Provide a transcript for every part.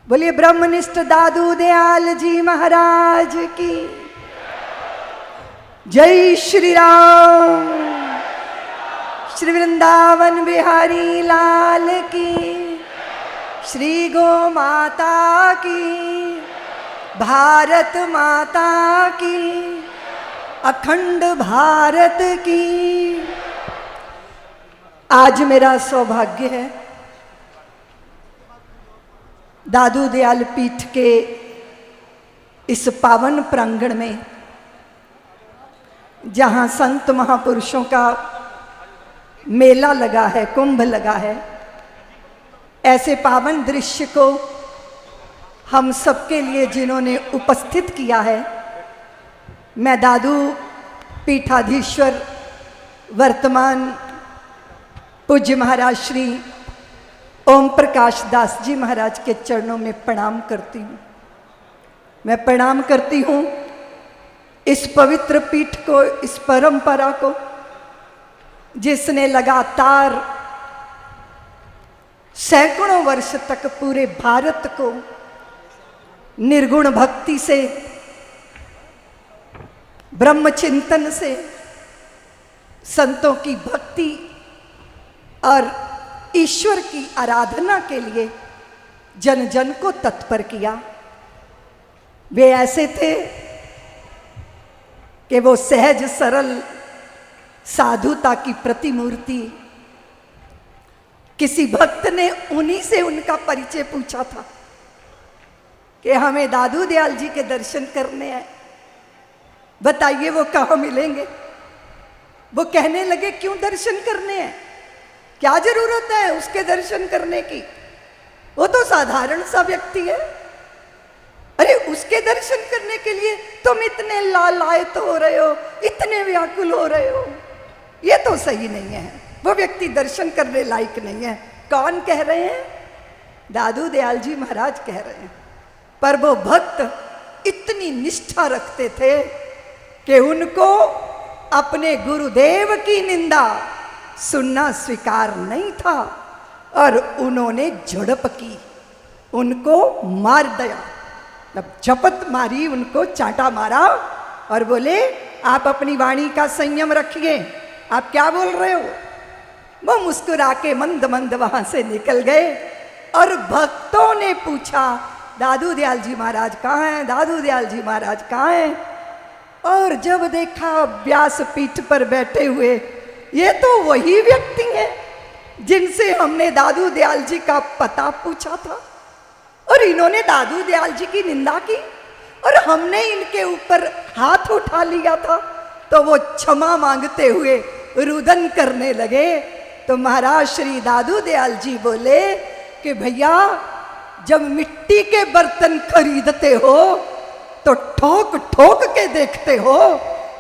बोलिए ब्रह्मनिष्ठ दादू दयाल जी महाराज की जय। श्री राम। श्री वृंदावन बिहारी लाल की। श्री गो माता की। भारत माता की। अखंड भारत की। आज मेरा सौभाग्य है दादू दयाल पीठ के इस पावन प्रांगण में, जहाँ संत महापुरुषों का मेला लगा है, कुंभ लगा है, ऐसे पावन दृश्य को हम सबके लिए जिन्होंने उपस्थित किया है, मैं दादू पीठाधीश्वर वर्तमान पूज्य महाराज श्री ओम प्रकाश दास जी महाराज के चरणों में प्रणाम करती हूँ। मैं प्रणाम करती हूँ इस पवित्र पीठ को, इस परंपरा को, जिसने लगातार सैकड़ों वर्ष तक पूरे भारत को निर्गुण भक्ति से, ब्रह्म चिंतन से, संतों की भक्ति और ईश्वर की आराधना के लिए जन जन को तत्पर किया। वे ऐसे थे कि वो सहज सरल साधुता की प्रतिमूर्ति। किसी भक्त ने उन्हीं से उनका परिचय पूछा था कि हमें दादू दयाल जी के दर्शन करने हैं, बताइए वो कहाँ मिलेंगे। वो कहने लगे क्यों दर्शन करने हैं, क्या जरूरत है उसके दर्शन करने की, वो तो साधारण सा व्यक्ति है। अरे उसके दर्शन करने के लिए तुम इतने लालायत हो रहे हो, इतने व्याकुल हो रहे हो, ये तो सही नहीं है। वो व्यक्ति दर्शन करने लायक नहीं है। कौन कह रहे हैं? दादू दयाल जी महाराज कह रहे हैं। पर वो भक्त इतनी निष्ठा रखते थे कि उनको अपने गुरुदेव की निंदा सुनना स्वीकार नहीं था और उन्होंने झड़प की, उनको मार दिया। जब झपट मारी, उनको चांटा मारा और बोले आप अपनी वाणी का संयम रखिए, आप क्या बोल रहे हो। वो मुस्कुरा के मंद मंद वहां से निकल गए और भक्तों ने पूछा दादू दयाल जी महाराज कहाँ हैं, दादू दयाल जी महाराज कहाँ हैं। और जब देखा व्यास पीठ पर बैठे हुए, ये तो वही व्यक्ति हैं जिनसे हमने दादू दयाल जी का पता पूछा था और इन्होंने दादू दयाल जी की निंदा की और हमने इनके ऊपर हाथ उठा लिया था। तो वो क्षमा मांगते हुए रुदन करने लगे। तो महाराज श्री दादू दयाल जी बोले कि भैया जब मिट्टी के बर्तन खरीदते हो तो ठोक ठोक के देखते हो,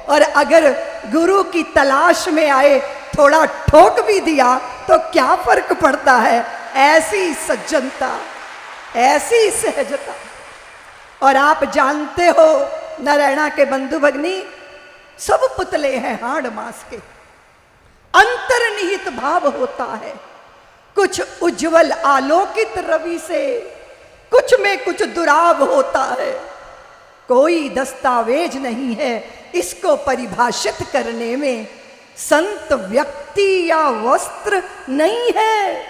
और अगर गुरु की तलाश में आए थोड़ा ठोक भी दिया तो क्या फर्क पड़ता है। ऐसी सज्जनता, ऐसी सहजता। और आप जानते हो नारायणा के बंधु भगनी सब पुतले हैं हाड़ मास के, अंतर्निहित भाव होता है। कुछ उज्जवल आलोकित रवि से, कुछ में कुछ दुराव होता है। कोई दस्तावेज नहीं है इसको परिभाषित करने में। संत व्यक्ति या वस्त्र नहीं है,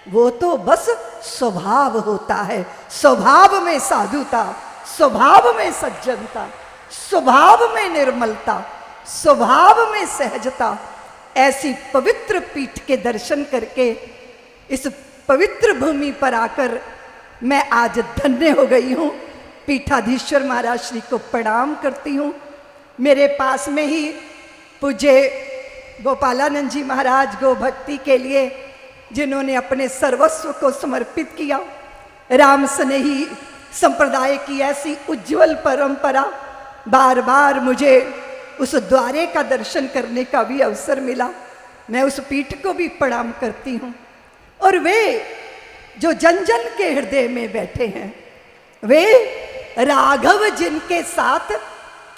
वो तो बस स्वभाव होता है। स्वभाव में साधुता, स्वभाव में सज्जनता, स्वभाव में निर्मलता, स्वभाव में सहजता। ऐसी पवित्र पीठ के दर्शन करके इस पवित्र भूमि पर आकर मैं आज धन्य हो गई हूँ। पीठाधीश्वर महाराज श्री को प्रणाम करती हूँ। मेरे पास में ही पूज्य गोपालानंद जी महाराज गो भक्ति के लिए जिन्होंने अपने सर्वस्व को समर्पित किया, राम स्नेही संप्रदाय की ऐसी उज्जवल परंपरा, बार बार मुझे उस द्वारे का दर्शन करने का भी अवसर मिला। मैं उस पीठ को भी प्रणाम करती हूँ। और वे जो जन जन के हृदय में बैठे हैं, वे राघव जिनके साथ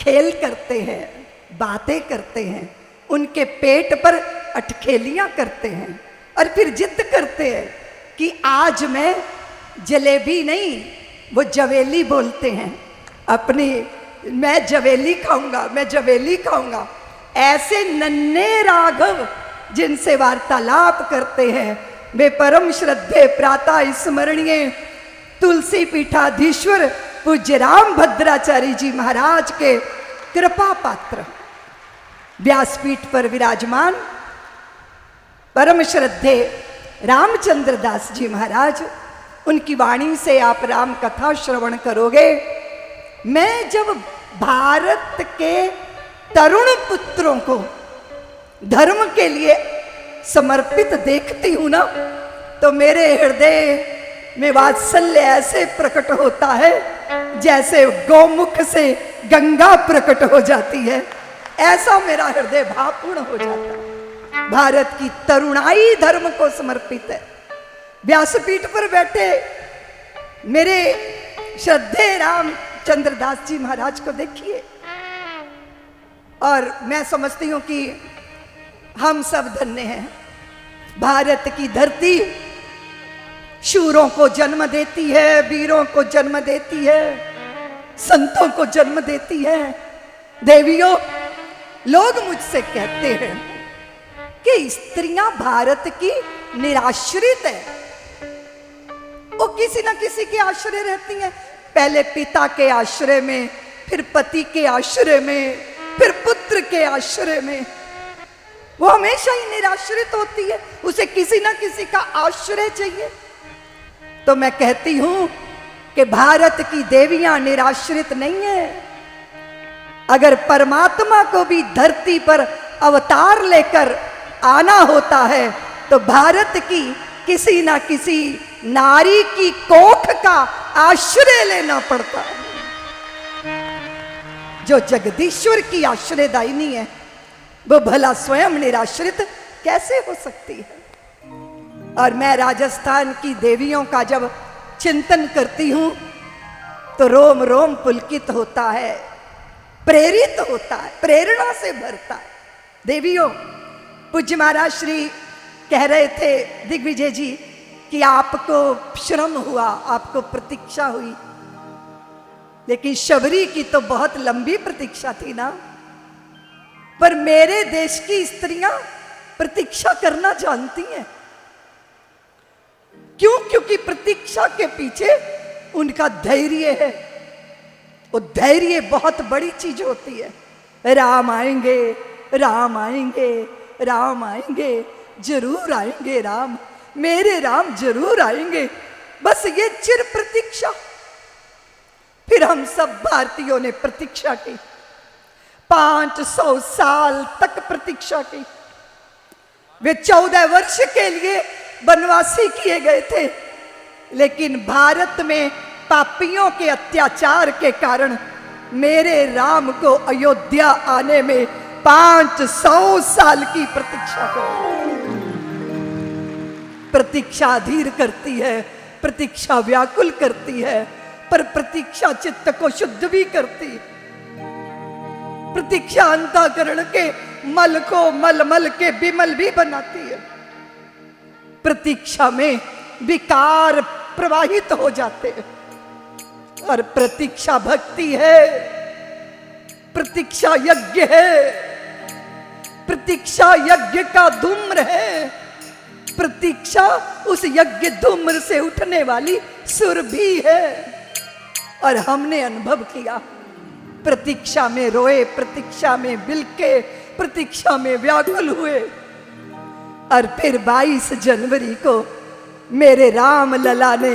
खेल करते हैं, बातें करते हैं, उनके पेट पर अटखेलियां करते हैं और फिर जिद करते हैं कि आज मैं जलेबी नहीं, वो जवेली बोलते हैं अपनी। मैं जवेली खाऊंगा, मैं जवेली खाऊंगा। ऐसे नन्हे राघव जिनसे वार्तालाप करते हैं वे परम श्रद्धे प्रातः स्मरणीय तुलसी पीठाधीश्वर पूज्य राम भद्राचार्य जी महाराज के कृपा पात्र, व्यासपीठ पर विराजमान परम श्रद्धे रामचंद्र दास जी महाराज, उनकी वाणी से आप राम कथा श्रवण करोगे। मैं जब भारत के तरुण पुत्रों को धर्म के लिए समर्पित देखती हूं ना, तो मेरे हृदय में वात्सल्य ऐसे प्रकट होता है जैसे गौमुख से गंगा प्रकट हो जाती है। ऐसा मेरा हृदय भावपूर्ण हो जाता है। भारत की तरुणाई धर्म को समर्पित है। व्यासपीठ पर बैठे मेरे श्रद्धेय रामचंद्र दास जी महाराज को देखिए, और मैं समझती हूं कि हम सब धन्य हैं। भारत की धरती शूरों को जन्म देती है, वीरों को जन्म देती है, संतों को जन्म देती है। देवियों, लोग मुझसे कहते हैं कि स्त्रियां भारत की निराश्रित है। वो किसी ना किसी के आश्रय रहती हैं, पहले पिता के आश्रय में, फिर पति के आश्रय में, फिर पुत्र के आश्रय में। वो हमेशा ही निराश्रित होती है, उसे किसी ना किसी का आश्रय चाहिए। तो मैं कहती हूं कि भारत की देवियां निराश्रित नहीं है। अगर परमात्मा को भी धरती पर अवतार लेकर आना होता है तो भारत की किसी ना किसी नारी की कोख का आश्रय लेना पड़ता है। जो जगदीश्वर की आश्रयदायिनी है वो भला स्वयं निराश्रित कैसे हो सकती है। और मैं राजस्थान की देवियों का जब चिंतन करती हूं तो रोम रोम पुलकित होता है, प्रेरित होता है, प्रेरणा से भरता है। देवियों, पूज्य महाराज श्री कह रहे थे दिग्विजय जी कि आपको श्रम हुआ, आपको प्रतीक्षा हुई, लेकिन शबरी की तो बहुत लंबी प्रतीक्षा थी ना। पर मेरे देश की स्त्रियां प्रतीक्षा करना जानती हैं। क्यों? क्योंकि प्रतीक्षा के पीछे उनका धैर्य है। वो धैर्य बहुत बड़ी चीज होती है। राम आएंगे, राम आएंगे, राम आएंगे, जरूर आएंगे राम, मेरे राम जरूर आएंगे। बस ये चिर प्रतीक्षा। फिर हम सब भारतीयों ने प्रतीक्षा की, 500 साल तक प्रतीक्षा की। वे 14 वर्ष के लिए वनवासी किए गए थे, लेकिन भारत में पापियों के अत्याचार के कारण मेरे राम को अयोध्या आने में 500 साल की प्रतीक्षा करो। प्रतीक्षा अधीर करती है, प्रतीक्षा व्याकुल करती है, पर प्रतीक्षा चित्त को शुद्ध भी करती है। प्रतीक्षा अंतःकरण के मल को मल के विमल भी बनाती है। प्रतीक्षा में विकार प्रवाहित हो जाते हैं। और प्रतीक्षा भक्ति है, प्रतीक्षा यज्ञ है, प्रतीक्षा यज्ञ का धूम्र है, प्रतीक्षा उस यज्ञ धूम्र से उठने वाली सुरभि है। और हमने अनुभव किया, प्रतीक्षा में रोए, प्रतीक्षा में बिलके, प्रतीक्षा में व्याकुल हुए। और फिर 22 जनवरी को मेरे राम लला ने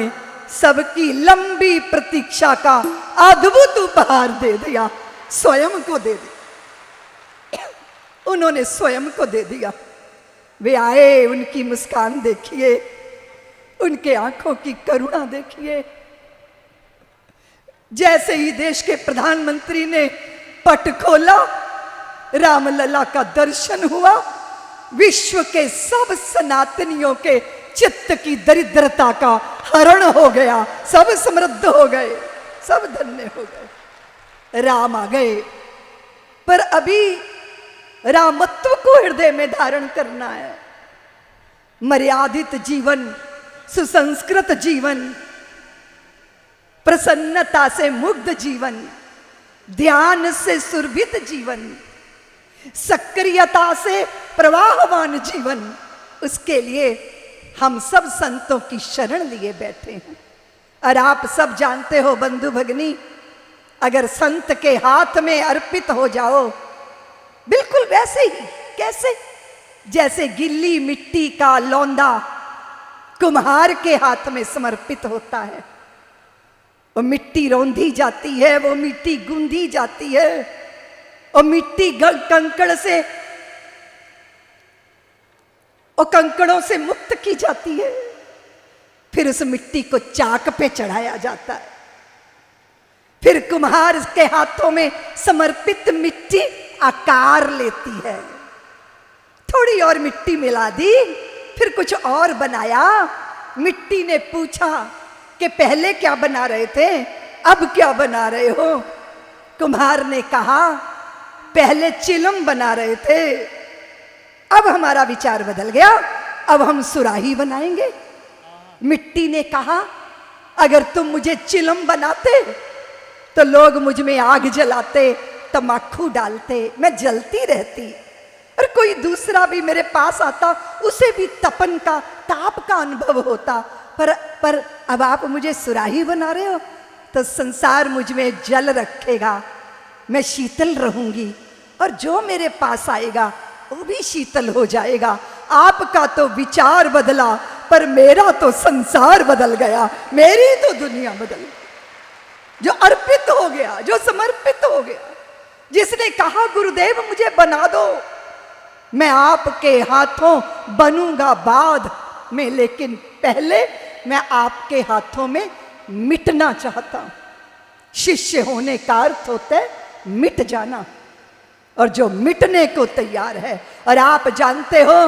सबकी लंबी प्रतीक्षा का अद्भुत उपहार दे दिया, स्वयं को दे दिया। उन्होंने स्वयं को दे दिया। वे आए, उनकी मुस्कान देखिए, उनके आंखों की करुणा देखिए। जैसे ही देश के प्रधानमंत्री ने पट खोला, रामलला का दर्शन हुआ, विश्व के सब सनातनियों के चित्त की दरिद्रता का हरण हो गया। सब समृद्ध हो गए, सब धन्य हो गए, राम आ गए। पर अभी रामत्व को हृदय में धारण करना है। मर्यादित जीवन, सुसंस्कृत जीवन, प्रसन्नता से मुग्ध जीवन, ध्यान से सुरभित जीवन, सक्रियता से प्रवाहमान जीवन, उसके लिए हम सब संतों की शरण लिए बैठे हैं। और आप सब जानते हो बंधु भगनी, अगर संत के हाथ में अर्पित हो जाओ, बिल्कुल वैसे ही, कैसे? जैसे गिल्ली मिट्टी का लौंदा कुम्हार के हाथ में समर्पित होता है। वो मिट्टी रौंधी जाती है, वो मिट्टी गूंधी जाती है, और मिट्टी कंकड़ से, और कंकड़ों से मुक्त की जाती है। फिर उस मिट्टी को चाक पे चढ़ाया जाता है। फिर कुम्हार के हाथों में समर्पित मिट्टी आकार लेती है। थोड़ी और मिट्टी मिला दी, फिर कुछ और बनाया। मिट्टी ने पूछा कि पहले क्या बना रहे थे, अब क्या बना रहे हो? कुम्हार ने कहा पहले चिलम बना रहे थे, अब हमारा विचार बदल गया, अब हम सुराही बनाएंगे। मिट्टी ने कहा अगर तुम मुझे चिलम बनाते तो लोग मुझ में आग जलाते, तमाकू डालते, मैं जलती रहती, और कोई दूसरा भी मेरे पास आता, उसे भी तपन का, ताप का अनुभव होता। पर अब आप मुझे सुराही बना रहे हो, तो संसार मुझ में जल रखेगा, मैं शीतल रहूंगी, और जो मेरे पास आएगा वो भी शीतल हो जाएगा। आपका तो विचार बदला, पर मेरा तो संसार बदल गया, मेरी तो दुनिया बदल गई। जो अर्पित हो गया, जो समर्पित हो गया, जिसने कहा गुरुदेव मुझे बना दो, मैं आपके हाथों बनूंगा बाद में, लेकिन पहले मैं आपके हाथों में मिटना चाहता हूं। शिष्य होने का अर्थ होता है मिट जाना, और जो मिटने को तैयार है, और आप जानते हो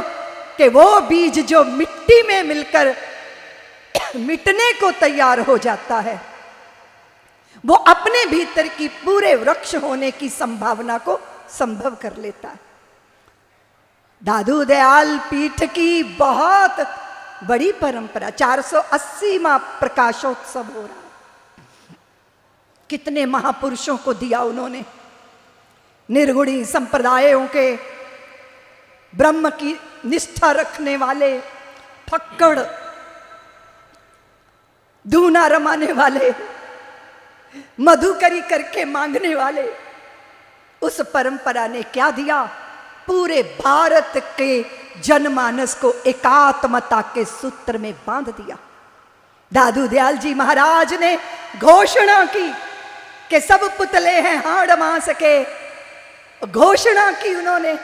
कि वो बीज जो मिट्टी में मिलकर मिटने को तैयार हो जाता है, वो अपने भीतर की पूरे वृक्ष होने की संभावना को संभव कर लेता है। दादू दयाल पीठ की बहुत बड़ी परंपरा, 480वां प्रकाशोत्सव हो रहा है। कितने महापुरुषों को दिया उन्होंने, निर्गुणी संप्रदायों के, ब्रह्म की निष्ठा रखने वाले, फक्कड़, दूना रमाने वाले, मधुकरी करके मांगने वाले, उस परंपरा ने क्या दिया? पूरे भारत के जनमानस को एकात्मता के सूत्र में बांध दिया। दादू दयाल जी महाराज ने घोषणा की कि सब पुतले हैं हाड़ मांस के। घोषणा की उन्होंने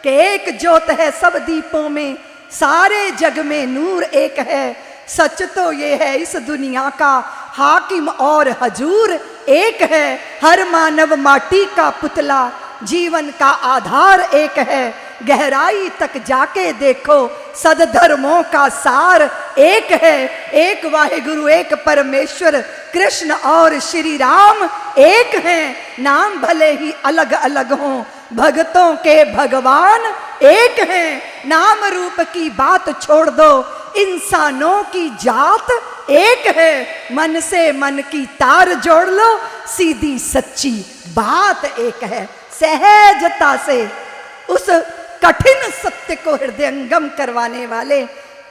कि एक ज्योत है सब दीपों में, सारे जग में नूर एक है। सच तो ये है इस दुनिया का, हाकिम और हजूर एक है। हर मानव माटी का पुतला, जीवन का आधार एक है। गहराई तक जाके देखो, सदधर्मों का सार एक है। एक वाहिगुरु एक परमेश्वर, कृष्ण और श्री राम एक हैं। नाम भले ही अलग अलग हों, भक्तों के भगवान एक हैं। नाम रूप की बात छोड़ दो, इंसानों की जात एक है। मन से मन की तार जोड़ लो, सीधी सच्ची बात एक है। सहजता से उस कठिन सत्य को हृदयंगम करवाने वाले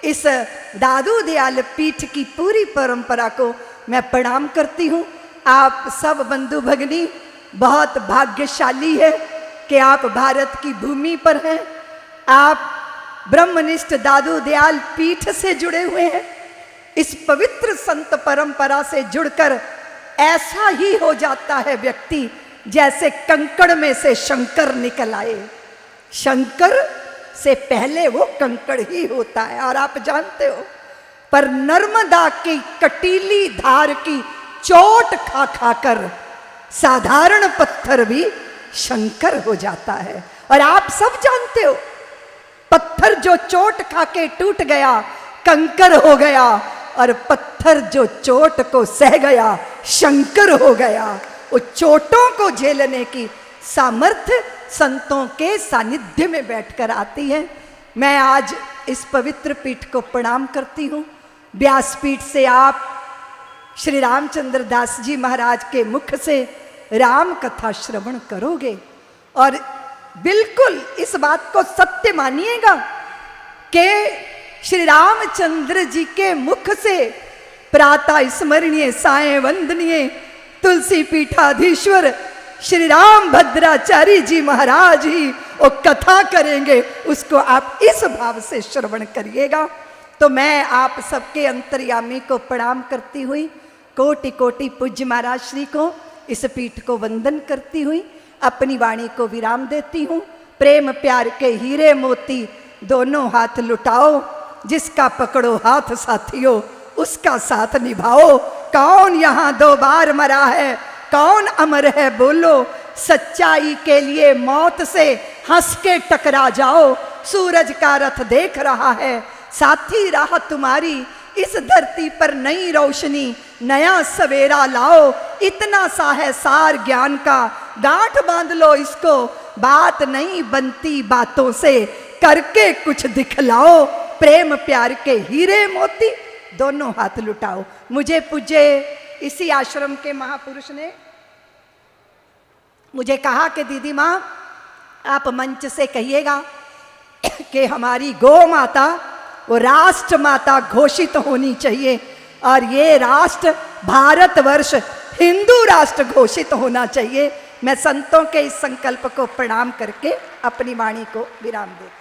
इस दादू दयाल पीठ की पूरी परंपरा को मैं प्रणाम करती हूँ। आप सब बंधु भगिनी बहुत भाग्यशाली है कि आप भारत की भूमि पर हैं। आप ब्रह्मनिष्ठ दादू दयाल पीठ से जुड़े हुए हैं। इस पवित्र संत परंपरा से जुड़कर ऐसा ही हो जाता है व्यक्ति जैसे कंकड़ में से शंकर निकल आए। शंकर से पहले वो कंकड़ ही होता है। और आप जानते हो, पर नर्मदा की कटीली धार की चोट खा खाकर साधारण पत्थर भी शंकर हो जाता है। और आप सब जानते हो, पत्थर जो चोट खा के टूट गया कंकर हो गया, और पत्थर जो चोट को सह गया शंकर हो गया। वो चोटों को झेलने की सामर्थ्य संतों के सानिध्य में बैठकर आती है। मैं आज इस पवित्र पीठ को प्रणाम करती हूँ। व्यासपीठ से आप श्री रामचंद्र दास जी महाराज के मुख से राम कथा श्रवण करोगे और बिल्कुल इस बात को सत्य मानिएगा कि श्री रामचंद्र जी के मुख से प्रातः स्मरणीय साय वंदनीय तुलसी पीठाधीश्वर श्री राम भद्राचार्य जी महाराज ही वो कथा करेंगे, उसको आप इस भाव से श्रवण करिएगा। तो मैं आप सबके अंतर्यामी को प्रणाम करती हुई, कोटि कोटि पूज्य महाराज श्री को इस पीठ को वंदन करती हुई अपनी वाणी को विराम देती हूँ। प्रेम प्यार के हीरे मोती दोनों हाथ लुटाओ, जिसका पकड़ो हाथ साथियों उसका साथ निभाओ। कौन यहाँ 2 बार मरा है, कौन अमर है बोलो, सच्चाई के लिए मौत से हंस के टकरा जाओ। सूरज का रथ देख रहा है, साथी राह तुम्हारी, इस धरती पर नई रोशनी नया सवेरा लाओ। इतना सा है सार ज्ञान का, गांठ बांध लो इसको, बात नहीं बनती बातों से, करके कुछ दिखलाओ। प्रेम प्यार के हीरे मोती दोनों हाथ लुटाओ। मुझे पूज्य इसी आश्रम के महापुरुष ने मुझे कहा कि दीदी माँ आप मंच से कहिएगा कि हमारी गौ माता वो राष्ट्र माता घोषित होनी चाहिए और ये राष्ट्र भारतवर्ष हिंदू राष्ट्र घोषित होना चाहिए। मैं संतों के इस संकल्प को प्रणाम करके अपनी वाणी को विराम देती हूं।